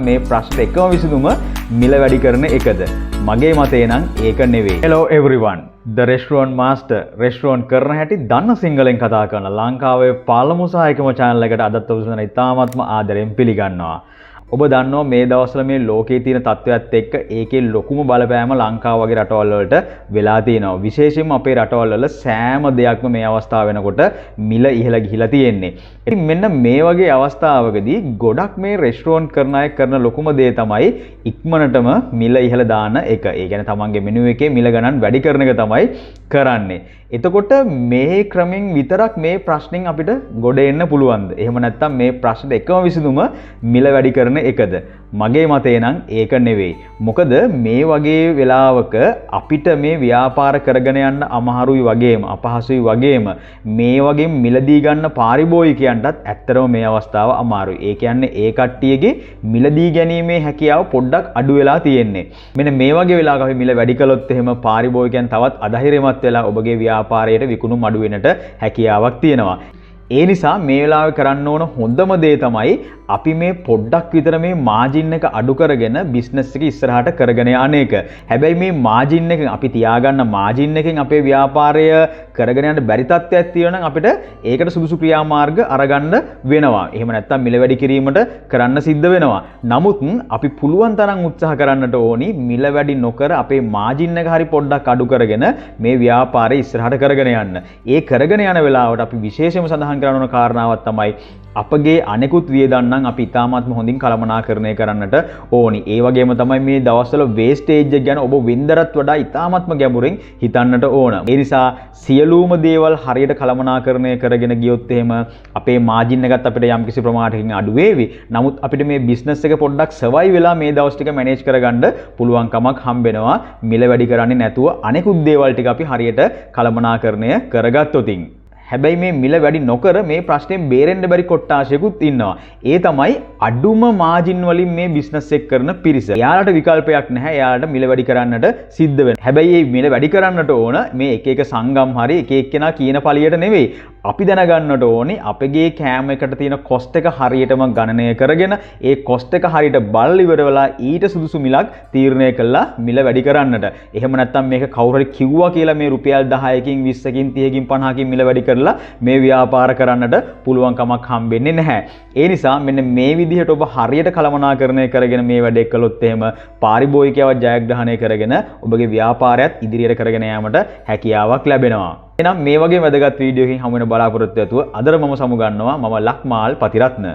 මේ ප්‍රශ්න එකම විසඳුම මිල වැඩි කරන එකද? මගේ මතය නම් ඒක නෙවෙයි. Hello everyone. The Restaurant Master restaurant කරන හැටි දන්න සිංහලෙන් කතා කරන ලංකාවේ පළමු සහ එකම channel එකට අදත් ඔබ ඉතාමත්ම ආදරෙන් පිළිගන්නවා. ඔබ දන්නවා මේ දවස්වල මේ ලෝකයේ තියෙන තත්ත්වයත් එක්ක ඒකේ ලොකුම බලපෑම ලංකාව වගේ රටවල් වලට වෙලා තියෙනවා. විශේෂයෙන්ම අපේ රටවල් වල සෑම දෙයක්ම මේ අවස්ථාව වෙනකොට මිල ඉහළ ගිහිලා තියෙන්නේ. ඉතින් මෙන්න මේ වගේ අවස්ථාවකදී ගොඩක් මේ රෙස්ටුරන්ට් කරන අය කරන ලොකුම දේ තමයි ඉක්මනටම මිල ඉහළ දාන එක. ඒ කියන්නේ තමන්ගේ මෙනු එකේ මිල ගණන් වැඩි කරන එක තමයි කරන්නේ. එතකොට මේ ක්‍රමෙන් විතරක් මේ ප්‍රශ්نين අපිට ගොඩ එන්න පුළුවන්ද? එහෙම නැත්නම් මේ ප්‍රශ්නෙට එකම විසඳුම මිල වැඩි කරන එකද? මගේ මතය නම් ඒක නෙවෙයි. මොකද මේ වගේ වෙලාවක අපිට මේ ව්‍යාපාර කරගෙන යන්න අමාරුයි වගේම අපහසුයි වගේම මේ වගේ මිලදී ගන්න පාරිභෝගිකයන්ටත් ඇත්තටම මේ අවස්ථාව අමාරුයි. ඒ කියන්නේ ඒ කට්ටියගේ මිලදී ගැනීමේ හැකියාව පොඩ්ඩක් අඩු වෙලා තියෙන්නේ. මෙන්න මේ වගේ වෙලාවක අපි මිල වැඩි කළොත් එහෙම පාරිභෝගිකයන් තවත් අධෛර්යමත් වෙලා ඔබගේ ව්‍යාපාරයට විකුණුම් අඩු වෙනට හැකියාවක් තියෙනවා. ඒ නිසා මේ වෙලාවේ කරන්න ඕන හොඳම දේ තමයි අපි මේ පොඩ්ඩක් විතර මේ මාජින් එක අඩු කරගෙන බිස්නස් එක ඉස්සරහට කරගෙන යන එක. හැබැයි මේ මාජින් එක අපි තියාගන්න මාජින් එකෙන් අපේ ව්‍යාපාරය කරගෙන යන්න බැරි තත්ත්වයක් තියෙනවා නම් අපිට ඒකට සුදුසු ක්‍රියාමාර්ග අරගන්න වෙනවා. එහෙම නැත්නම් මිල වැඩි කිරීමට කරන්න සිද්ධ වෙනවා. නමුත් අපි පුළුවන් තරම් උත්සාහ කරන්නට ඕනි මිල වැඩි නොකර අපේ මාජින් එක හරි පොඩ්ඩක් අඩු කරගෙන මේ ව්‍යාපාරය ඉස්සරහට කරගෙන යන්න. ඒ කරගෙන යන වෙලාවට අපි විශේෂයෙන්ම සඳහන් කරන ඕන කාරණාවක් තමයි අපගේ අනෙකුත් වියදම් නම් අපි ඉතාමත්ම හොඳින් කළමනාකරණය කරන්නට ඕනි. ඒ වගේම තමයි මේ දවස්වල වේස්ටේජ් එක ගැන ඔබ වෙන්දරත් වඩා ඉතාමත්ම ගැඹුරින් හිතන්නට ඕන. ඒ නිසා සියලුම දේවල් හරියට කළමනාකරණය කරගෙන ගියොත් එහෙම අපේ මාජින් එකත් අපිට යම්කිසි ප්‍රමාණයකින් අඩු වේවි. නමුත් අපිට මේ බිස්නස් එක පොඩ්ඩක් සර්වයිව් වෙලා මේ දවස් ටික මැනේජ් කරගන්න පුළුවන් කමක් හම්බෙනවා. මිල වැඩි කරන්නේ නැතුව අනෙකුත් දේවල් ටික අපි හරියට කළමනාකරණය කරගත්තොතින්. හැබැයි මේ මිල වැඩි නොකර මේ ප්‍රශ්නයෙන් බේරෙන්න බැරි කොට්ටාශයකුත් ඉන්නවා. ඒ තමයි අඩුම මාජින් වලින් මේ බිස්නස් එක කරන පිරිස. එයාලට විකල්පයක් නැහැ. එයාලට මිල වැඩි කරන්නට සිද්ධ වෙනවා. හැබැයි මේ මිල වැඩි කරන්නට ඕන මේ එක එක සංගම් හරි එක එක්කෙනා කියන පළියට නෙවෙයි. අපි දැනගන්නට ඕනේ අපගේ කෑම එකට තියෙන කොස්ට් එක හරියටම ගණනය කරගෙන ඒ කොස්ට් එක හරියට බලලා ඉවර වෙලා ඊට සුදුසු මිලක් තීරණය කළා මිල වැඩි කරන්නට. එහෙම නැත්නම් මේක කවුරු හරි කිව්වා කියලා මේ රුපියල් 10කින් 20කින් 30කින් 50කින් මිල වැඩි කරලා මේ ව්‍යාපාර කරන්නට පුළුවන් කමක් හම්බෙන්නේ නැහැ. ඒ නිසා මෙන්න මේ විදිහට ඔබ හරියට කළමනාකරණය කරගෙන මේ වැඩේ කළොත් එහෙම පාරිභෝගිකයව ජයග්‍රහණය කරගෙන ඔබගේ ව්‍යාපාරයත් ඉදිරියට කරගෙන යාමට හැකියාවක් ලැබෙනවා. එහෙනම් මේ වගේ වැදගත් වීඩියෝ එකකින් හමු වෙන බලාපොරොත්තු ඇතුව අදට මම සමු ගන්නවා. මම ලක්මාල් පතිරත්න.